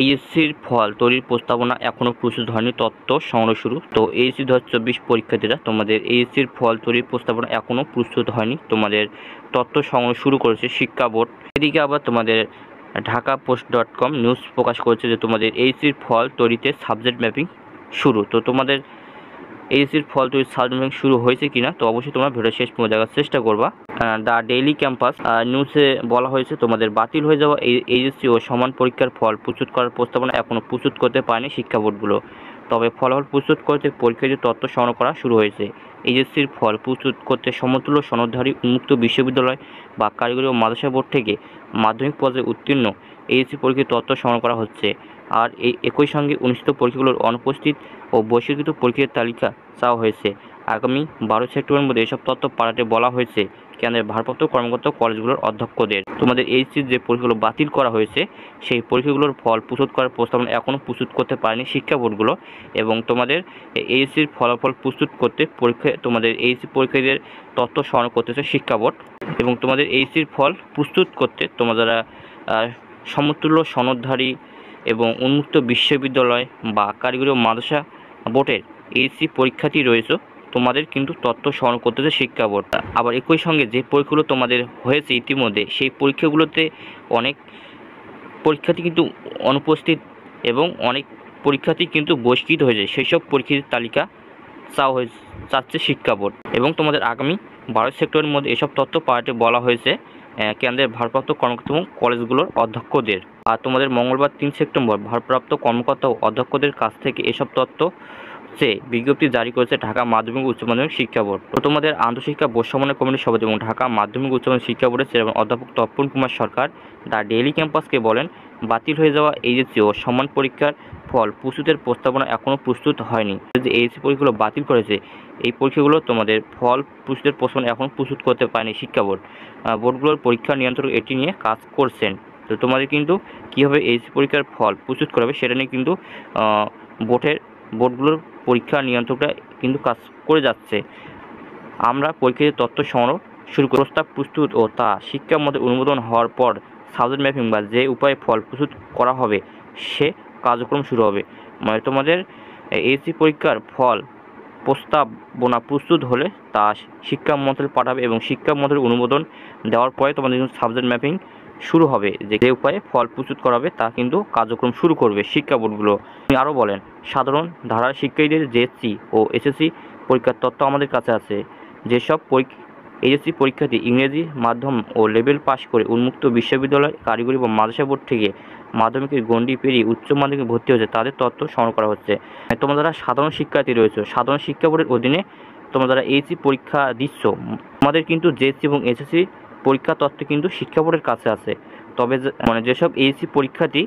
এইচএসসির ফল তৈরির প্রস্তাবনা এখনও প্রস্তুত হয়নি, তথ্য সংগ্রহ শুরু। তো এইচএসসি 2024 পরীক্ষার্থীরা, তোমাদের এইচএসসির ফল তৈরির প্রস্তাবনা এখনও প্রস্তুত হয়নি, তোমাদের তথ্য সংগ্রহ শুরু করেছে শিক্ষা বোর্ড। এদিকে আবার তোমাদের ঢাকাপোস্ট.com নিউজ প্রকাশ করেছে যে তোমাদের এইচএসসির ফল তৈরিতে সাবজেক্ট ম্যাপিং শুরু। তো তোমাদের এইচএসসির ফল তৈরির সাবজেক্ট ম্যাপিং শুরু হয়েছে কিনা, তো অবশ্যই তোমরা ভিডিও শেষ পর্যন্ত দেখার চেষ্টা করবা। দ্য ডেইলি ক্যাম্পাস নিউজে বলা হয়েছে তোমাদের বাতিল হয়ে যাওয়া এইচএসসি ও সমান পরীক্ষার ফল প্রস্তুত করার প্রস্তাবনা এখনও প্রস্তুত করতে পারেনি শিক্ষা বোর্ডগুলো। তবে ফলাফল প্রস্তুত করতে পরীক্ষার্থীর তথ্য সংগ্রহ করা শুরু হয়েছে। এইচএসসির ফল প্রস্তুত করতে সমতুল্য সনদধারী উন্মুক্ত বিশ্ববিদ্যালয় বা কারিগরি ও মাদ্রাসা বোর্ড থেকে মাধ্যমিক পর্যায়ে উত্তীর্ণ এইচএসসি পরীক্ষার তথ্য সংগ্রহ করা হচ্ছে। আর একই সঙ্গে অনুষ্ঠিত পরীক্ষাগুলোর অনুপস্থিত ও বহিষ্কৃত পরীক্ষার তালিকা চাওয়া হয়েছে। আগামী 12 সেপ্টেম্বরের মধ্যে এসব তথ্য পাঠাতে বলা হয়েছে কেন্দ্রের ভারপ্রাপ্ত কর্মকর্তা কলেজগুলোর অধ্যক্ষদের। তোমাদের এইচএসসির যে পরীক্ষাগুলো বাতিল করা হয়েছে সেই পরীক্ষাগুলোর ফল প্রস্তুত করার প্রস্তাবনা এখনও প্রস্তুত করতে পারেনি শিক্ষা বোর্ডগুলো, এবং তোমাদের এইচএসসির ফলাফল প্রস্তুত করতে তোমাদের এইচএসসি পরীক্ষার্থীদের তথ্য সংগ্রহ করতেছে শিক্ষা বোর্ড। এবং তোমাদের এইচএসসির ফল প্রস্তুত করতে তোমরা যারা সমতুল্য সনদধারী এবং উন্মুক্ত বিশ্ববিদ্যালয় বা কারিগরি ও মাদ্রাসা বোর্ডের এইচএসসি পরীক্ষার্থী রয়েছে, তোমাদের কিন্তু তথ্য সংগ্রহ করতেছে শিক্ষা বোর্ড। আবার একই সঙ্গে যে পরীক্ষাগুলো তোমাদের হয়েছে ইতিমধ্যে সেই পরীক্ষাগুলোতে অনেক পরীক্ষার্থী কিন্তু অনুপস্থিত এবং অনেক পরীক্ষার্থী কিন্তু বহিষ্কৃত হয়েছে, সেই সব পরীক্ষার তালিকা চাচ্ছে শিক্ষা বোর্ড। এবং তোমাদের আগামী 12 সেপ্টেম্বরের মধ্যে এসব তথ্য পাঠাতে বলা হয়েছে কেন্দ্রের ভারপ্রাপ্ত কর্মকর্তা এবং কলেজগুলোর অধ্যক্ষদের। আর তোমাদের মঙ্গলবার 3 সেপ্টেম্বর ভারপ্রাপ্ত কর্মকর্তা ও অধ্যক্ষদের কাছ থেকে এসব তথ্য বিজ্ঞপ্তি জারি করেছে ঢাকা মাধ্যমিক উচ্চ মাধ্যমিক শিক্ষা বোর্ড। তো তোমাদের আন্তঃশিক্ষা বোর্ড সমন্বয় কমিটির সভাপতি এবং ঢাকা মাধ্যমিক উচ্চ মাধ্যমিক শিক্ষা বোর্ডের চেয়ারম্যান অধ্যাপক তপন কুমার সরকার দ্য ডেইলি ক্যাম্পাসকে বলেন, বাতিল হয়ে যাওয়া এইচএসসি ও সমান পরীক্ষার ফল প্রস্তুতের প্রস্তাবনা এখনও প্রস্তুত হয়নি। যে এইচএসসি পরীক্ষাগুলো বাতিল করেছে এই পরীক্ষাগুলো তোমাদের ফল প্রস্তুতের প্রস্তাবনা এখনও প্রস্তুত করতে পারেনি শিক্ষা বোর্ড। বোর্ডগুলোর পরীক্ষা নিয়ন্ত্রক এটি নিয়ে কাজ করছেন। তো তোমাদের কিন্তু কীভাবে এইচএসসি পরীক্ষার ফল প্রস্তুত করাবে সেটা নিয়ে কিন্তু বোর্ডগুলোর পরীক্ষা নিয়ন্ত্রকরা কিন্তু কাজ করে যাচ্ছে। আমরা পরীক্ষার তথ্য সংগ্রহ শুরু করে প্রস্তাব প্রস্তুত ও তা শিক্ষা মতে অনুমোদন হওয়ার পর সাবজেক্ট ম্যাপিং বা যে উপায়ে ফল প্রস্তুত করা হবে সে কার্যক্রম শুরু হবে। মানে তোমাদের এইচএসসি পরীক্ষার ফল প্রস্তাবনা প্রস্তুত হলে তা শিক্ষা মন্ত্রণালয় পাঠাবে এবং শিক্ষা মন্ত্রণালয়ের অনুমোদন দেওয়ার পরে তোমাদের কিন্তু সাবজেক্ট ম্যাপিং শুরু হবে। যে উপায়ে ফল প্রস্তুত করা হবে তা কিন্তু কার্যক্রম শুরু করবে শিক্ষা বোর্ডগুলো। তিনি আরও বলেন, সাধারণ ধারার শিক্ষার্থীদের জেএসসি ও এসএসসি পরীক্ষার তথ্য আমাদের কাছে আছে। যেসব এইচএসসি পরীক্ষার্থী ইংরেজি মাধ্যম ও লেভেল পাস করে উন্মুক্ত বিশ্ববিদ্যালয় কারিগরি বা মাদ্রাসা বোর্ড থেকে মাধ্যমিকের গণ্ডি পেরিয়ে উচ্চ মাধ্যমিকে ভর্তি হয়েছে তাদের তথ্য সংগ্রহ করা হচ্ছে। তোমরা যারা সাধারণ শিক্ষার্থী রয়েছে, সাধারণ শিক্ষা বোর্ডের অধীনে তোমরা যারা এইচএসসি পরীক্ষা দিচ্ছ, তোমাদের কিন্তু জেএসসি এবং এসএসসি পরীক্ষা তথ্য কিন্তু শিক্ষা বোর্ডের কাছে আছে। তবে যেসব এইচএসসি পরীক্ষার্থী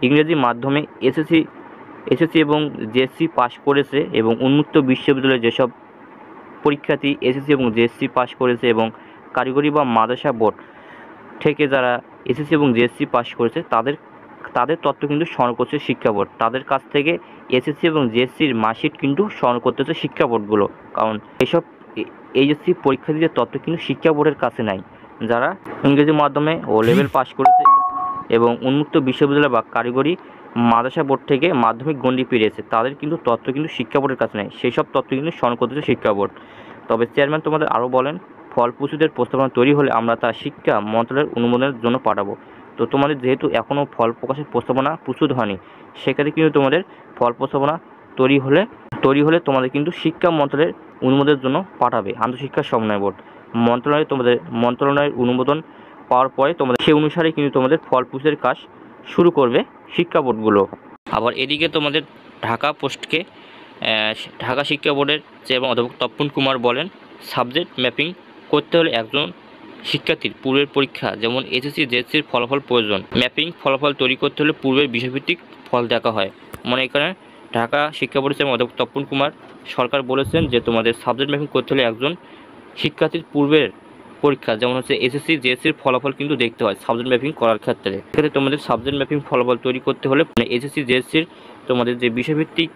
ইংরেজি মাধ্যমে এসএসসি এবং জেএসসি পাস করেছে এবং উন্মুক্ত বিশ্ববিদ্যালয়ে যেসব পরীক্ষার্থী এসএসসি এবং জেএসসি পাস করেছে এবং কারিগরি বা মাদ্রাসা বোর্ড থেকে যারা এসএসসি এবং জেএসসি পাস করেছে তাদের তথ্য কিন্তু সংগ্রহ করছে শিক্ষা বোর্ড। তাদের কাছ থেকে এসএসসি এবং জেএসসির মার্কশিট কিন্তু সংগ্রহ করতেছে শিক্ষা বোর্ডগুলো, কারণ এসব এইচএসসি পরীক্ষার্থীদের তথ্য কিন্তু শিক্ষা বোর্ডের কাছে নাই। যারা ইংরেজি মাধ্যমে ও লেভেল পাস করেছে এবং উন্মুক্ত বিশ্ববিদ্যালয় বা কারিগরি মাদ্রাসা বোর্ড থেকে মাধ্যমিক গণ্ডি পেরিয়েছে তাদের কিন্তু তথ্য কিন্তু শিক্ষা বোর্ডের কাছে নেই, সেই সব তথ্য কিন্তু সংগ্রহ করতেছে শিক্ষা বোর্ড। তবে চেয়ারম্যান তোমাদের আরও বলেন, ফল প্রস্তুতের প্রস্তাবনা তৈরি হলে আমরা তা শিক্ষা মন্ত্রণালয়ের অনুমোদনের জন্য পাঠাবো। তো তোমাদের যেহেতু এখনও ফল প্রকাশের প্রস্তাবনা প্রস্তুত হয়নি, সেক্ষেত্রে কিন্তু তোমাদের ফল প্রস্তাবনা তৈরি হলে তোমাদের কিন্তু শিক্ষা মন্ত্রণালয়ের অনুমোদনের জন্য পাঠাবে আন্তঃশিক্ষা সমন্বয় বোর্ড। মন্ত্রণালয়ের অনুমোদন পাওয়ার পরে তোমাদের সেই অনুসারে কিন্তু তোমাদের ফল প্রস্তুতের কাজ শুরু করবে শিক্ষা বোর্ডগুলো। আবার এদিকে তোমাদের ঢাকা শিক্ষা বোর্ডের চেয়ারম্যান অধ্যাপক তপন কুমার বলেন, সাবজেক্ট ম্যাপিং করতে হলে একজন শিক্ষার্থীর পূর্বের পরীক্ষা যেমন এসএসসি জেএসসির ফলাফল প্রয়োজন। ম্যাপিং ফলাফল তৈরি করতে হলে পূর্বের বিষয়ভিত্তিক ফল দেখা হয়। এখানে ঢাকা শিক্ষা বোর্ডের চেয়ারম্যান অধ্যাপক তপন কুমার সরকার বলেছেন যে তোমাদের সাবজেক্ট ম্যাপিং করতে হলে একজন শিক্ষার্থীর পূর্বের পরীক্ষা যেমন হচ্ছে এসএসসি জেএসসির ফলাফল কিন্তু দেখতে হয় সাবজেক্ট ম্যাপিং করার ক্ষেত্রে। এক্ষেত্রে তোমাদের সাবজেক্ট ম্যাপিং ফলাফল তৈরি করতে হলে এসএসসি জেএসসির তোমাদের যে বিষয়ভিত্তিক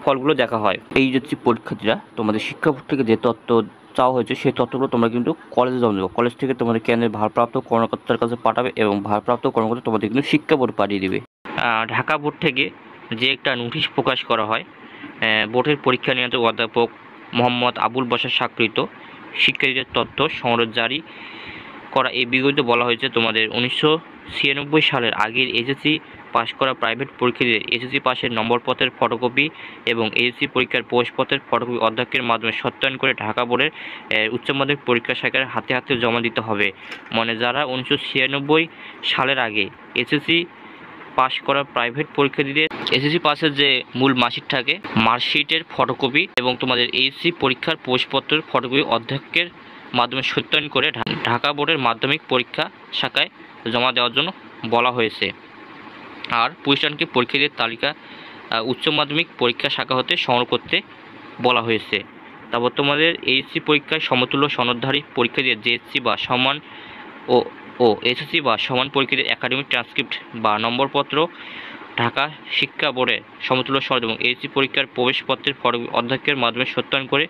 ফলগুলো দেখা হয়। এইচএসসি পরীক্ষার্থীরা তোমাদের শিক্ষা বোর্ড থেকে যে তথ্য চাওয়া হয়েছে সেই তথ্যগুলো তোমরা কিন্তু কলেজে জমা দেবো। কলেজ থেকে তোমাদের কেন্দ্রের ভারপ্রাপ্ত কর্মকর্তার কাছে পাঠাবে এবং ভারপ্রাপ্ত কর্মকর্তা তোমাদের কিন্তু শিক্ষা বোর্ড পাঠিয়ে দেবে। ঢাকা বোর্ড থেকে যে একটা নোটিশ প্রকাশ করা হয়, বোর্ডের পরীক্ষা নিয়ন্ত্রক অধ্যাপক মোহাম্মদ আবুল বাশার স্বাক্ষরিত শিক্ষার্থীদের তথ্য সংগ্রহ জারি করা এই বিজ্ঞপ্তিতে বলা হয়েছে তোমাদের 1996 সালের আগের এসএসসি পাশ করা প্রাইভেট পরীক্ষার্থীদের এসএসসি পাশের নম্বরপত্রের ফটোকপি এবং এসএসসি পরীক্ষার প্রবেশপত্রের ফটোকপি অধ্যক্ষের মাধ্যমে সত্যায়ন করে ঢাকা বোর্ডের উচ্চ মাধ্যমিক পরীক্ষা শাখার হাতে হাতে জমা দিতে হবে। মানে যারা 1996 সালের আগে এসএসসি পাশ করা প্রাইভেট পরীক্ষার্থীদের এসএসসি পাসের যে মূল মার্কশিট থাকে, মার্কশিটের ফটোকপি এবং তোমাদের এইচএসসি পরীক্ষার প্রবেশপত্রের ফটোকপি অধ্যক্ষের মাধ্যমে সত্যায়ন করে ঢাকা বোর্ডের মাধ্যমিক পরীক্ষা শাখায় জমা দেওয়ার জন্য বলা হয়েছে। আর প্রতিষ্ঠানকে পরীক্ষার্থীদের তালিকা উচ্চ মাধ্যমিক পরীক্ষা শাখা হতে সংগ্রহ করতে বলা হয়েছে। তারপর তোমাদের এইচএসসি পরীক্ষায় সমতুল্য সনদধারী পরীক্ষার্থীদের জেএসসি বা সমান ও এসএসসি বা সমান পরীক্ষার্থীদের একাডেমিক ট্রান্সক্রিপ্ট বা নম্বরপত্র ঢাকা শিক্ষা বোর্ডের সমতুল্য সনদ এবং এইচএসসি পরীক্ষার প্রবেশপত্রের ফটোকপি অধ্যক্ষের মাধ্যমে সত্যায়ন করে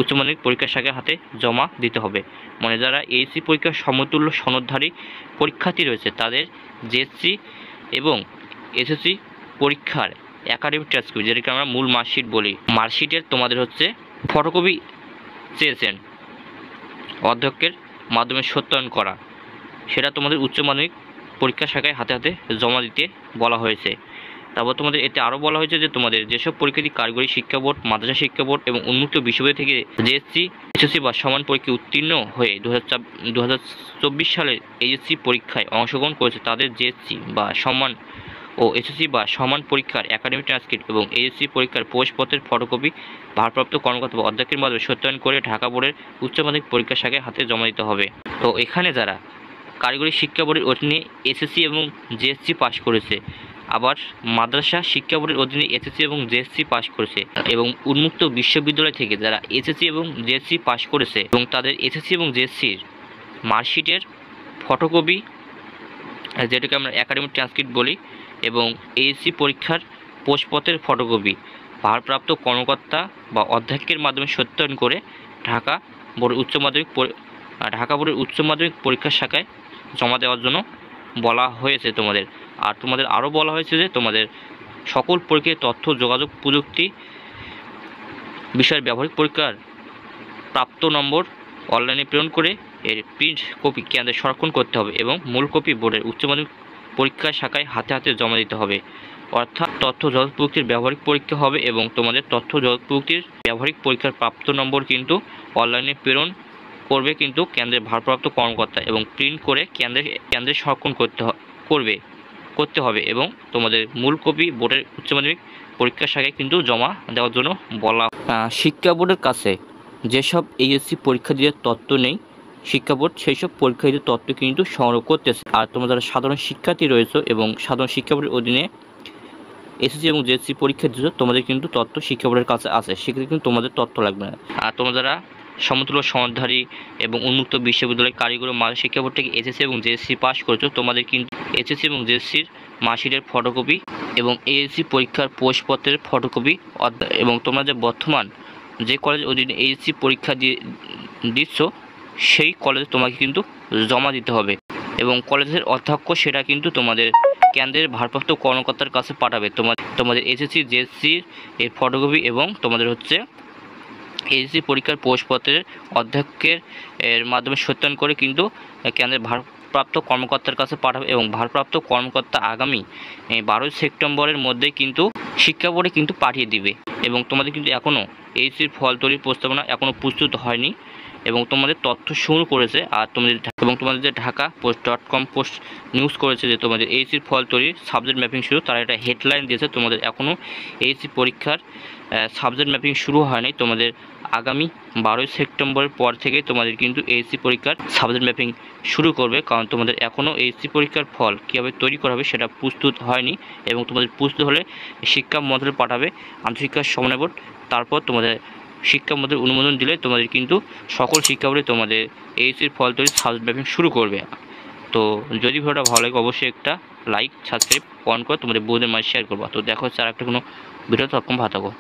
উচ্চ মাধ্যমিক পরীক্ষা শাখার হাতে জমা দিতে হবে। মানে যারা এইচএসসি পরীক্ষার সমতুল্য সনদধারী পরীক্ষার্থী রয়েছে তাদের জেএসসি এবং এসএসসি পরীক্ষার একাডেমিক ট্রান্সক্রিপ্ট, যেটাকে আমরা মূল মার্কশিট বলি, মার্কশিটের তোমাদের হচ্ছে ফটোকপি চেয়েছেন অধ্যক্ষের মাধ্যমে সত্যায়ন করা, সেটা তোমাদের উচ্চ মাধ্যমিক পরীক্ষা শাখায় হাতে হাতে জমা দিতে বলা হয়েছে। তারপর তোমাদের এতে আরও বলা হয়েছে যে তোমাদের যেসব পরীক্ষার্থী কারিগরি শিক্ষা বোর্ড, মাদ্রাসা শিক্ষা বোর্ড এবং উন্মুক্ত বিশ্ববিদ্যালয় থেকে জেএসসি এসএসসি বা সমান পরীক্ষায় উত্তীর্ণ হয়ে 2024 সালের এইচএসসি পরীক্ষায় অংশগ্রহণ করেছে তাদের জেএসসি বা সমান ও এসএসসি বা সমান পরীক্ষার একাডেমিক ট্রান্সক্রিপ্ট এবং এইচএসসি পরীক্ষার প্রবেশপত্রের ফটোকপি ভারপ্রাপ্ত কর্মকর্তা বা অধ্যক্ষের মাধ্যমে সত্যায়ন করে ঢাকা বোর্ডের উচ্চ মাধ্যমিক পরীক্ষা শাখায় হাতে জমা দিতে হবে। তো এখানে যারা কারিগরি শিক্ষা বোর্ডের অধীনে এসএসসি এবং জেএসসি পাশ করেছে, আবার মাদ্রাসা শিক্ষা বোর্ডের অধীনে এসএসসি এবং জেএসসি পাশ করেছে এবং উন্মুক্ত বিশ্ববিদ্যালয় থেকে যারা এসএসসি এবং জেএসসি পাশ করেছে এবং তাদের এসএসসি এবং জেএসসির মার্কশিটের ফটোকপি, যেটাকে আমরা একাডেমিক ট্রান্সক্রিপ্ট বলি, এবং এইচএসসি পরীক্ষার প্রবেশপত্রের ফটোকপি ভারপ্রাপ্ত কর্মকর্তা বা অধ্যক্ষের মাধ্যমে সত্যায়ন করে ঢাকা বোর্ডের উচ্চ মাধ্যমিক পরীক্ষা শাখায় জমা দেওয়ার জন্য বলা হয়েছে তোমাদের। আর তোমাদের আরও বলা হয়েছে যে তোমাদের সকল পরীক্ষার তথ্য যোগাযোগ প্রযুক্তি বিষয়ের ব্যবহারিক পরীক্ষার প্রাপ্ত নম্বর অনলাইনে প্রেরণ করে এর প্রিন্ট কপি কেন্দ্রে সংরক্ষণ করতে হবে এবং মূল কপি বোর্ডের উচ্চ মাধ্যমিক পরীক্ষা শাখায় হাতে হাতে জমা দিতে হবে। অর্থাৎ তথ্য যোগাযোগ প্রযুক্তির ব্যবহারিক পরীক্ষা হবে এবং তোমাদের তথ্য যোগাযোগ প্রযুক্তির ব্যবহারিক পরীক্ষার প্রাপ্ত নম্বর কিন্তু অনলাইনে প্রেরণ করবে কিন্তু কেন্দ্রের ভারপ্রাপ্ত কর্মকর্তা এবং প্রিন্ট করে কেন্দ্রে সংরক্ষণ করতে হবে এবং তোমাদের মূল কপি বোর্ডের উচ্চ মাধ্যমিক পরীক্ষা শাখায় কিন্তু জমা দেওয়ার জন্য বলা। শিক্ষা বোর্ডের কাছে যেসব এইচএসসি পরীক্ষার্থীদের তথ্য নেই, শিক্ষা বোর্ড সেই সব পরীক্ষার্থীদের তথ্য কিন্তু সংগ্রহ করতেছে। আর তোমরা যারা সাধারণ শিক্ষার্থী রয়েছে এবং সাধারণ শিক্ষা বোর্ডের অধীনে এসএসসি এবং জেএসসি পরীক্ষা দিচ্ছ, তোমাদের কিন্তু তথ্য শিক্ষা বোর্ডের কাছে আছে, সেক্ষেত্রে কিন্তু তোমাদের তথ্য লাগবে না। আর তোমরা যারা সমতুল্য সনদধারী এবং উন্মুক্ত বিশ্ববিদ্যালয় কারিগরি মাদ্রাসা শিক্ষা বোর্ড থেকে এসএসসি এবং জেএসসি পাস করেছো, তোমাদের কিন্তু এসএসসি এবং জেএসসির মার্কশিটের ফটোকপি এবং এইচএসসি পরীক্ষার প্রবেশপত্রের ফটোকপি এবং তোমরা যে বর্তমান যে কলেজ অধীনে এইচএসসি পরীক্ষা দিচ্ছ সেই কলেজে তোমাকে কিন্তু জমা দিতে হবে এবং কলেজের অধ্যক্ষ সেটা কিন্তু তোমাদের কেন্দ্রের ভারপ্রাপ্ত কর্মকর্তার কাছে পাঠাবে। তোমাদের এসএসসি জেএসসির এর ফটোকপি এবং তোমাদের হচ্ছে এইচএসসি পরীক্ষার প্রবেশপত্রের অধ্যক্ষের এর মাধ্যমে সত্যায়ন করে কিন্তু কেন্দ্রের ভারপ্রাপ্ত কর্মকর্তার কাছে পাঠাবে এবং ভারপ্রাপ্ত কর্মকর্তা আগামী 12 সেপ্টেম্বরের মধ্যে কিন্তু শিক্ষা বোর্ডে কিন্তু পাঠিয়ে দিবে। এবং তোমাদের কিন্তু এখনও এইচএসসির ফল তৈরির প্রস্তাবনা এখনও প্রস্তুত হয়নি এবং তোমাদের তথ্য শুরু করেছে। আর তোমাদের যে ঢাকা.com পোস্ট নিউজ করেছে যে তোমাদের এইচএসসির ফল তৈরির সাবজেক্ট ম্যাপিং শুরু, তারা এটা হেডলাইন দিয়েছে। তোমাদের এখনও এইচএসসি পরীক্ষার সাবজেক্ট ম্যাপিং শুরু হয়নি। তোমাদের আগামী 12 সেপ্টেম্বরের পর থেকে তোমাদের কিন্তু এইচএসসি পরীক্ষার সাবজেক্ট ম্যাপিং শুরু করবে, কারণ তোমাদের এখনও এইচএসসি পরীক্ষার ফল কীভাবে তৈরি করা হবে সেটা প্রস্তুত হয়নি এবং তোমাদের প্রস্তুত হলে শিক্ষা মন্ত্রণালয় পাঠাবে আন্তঃশিক্ষা সমন্বয় বোর্ড, তারপর তোমাদের শিক্ষা মন্ত্রণালয় অনুমোদন দিলে তোমাদের কিন্তু সকল শিক্ষা বোর্ডে তোমাদের এইচএসসির ফল তৈরি সাবজেক্ট ম্যাপিং শুরু করবে। তো যদি ভিডিওটা ভালো লাগে অবশ্যই একটা লাইক সাবস্ক্রাইব অন করে তোমাদের বন্ধুদের মাঝে শেয়ার করবা। তো দেখো হচ্ছে আর একটা কোনো ভিডিও, তখন ভালো থাকো।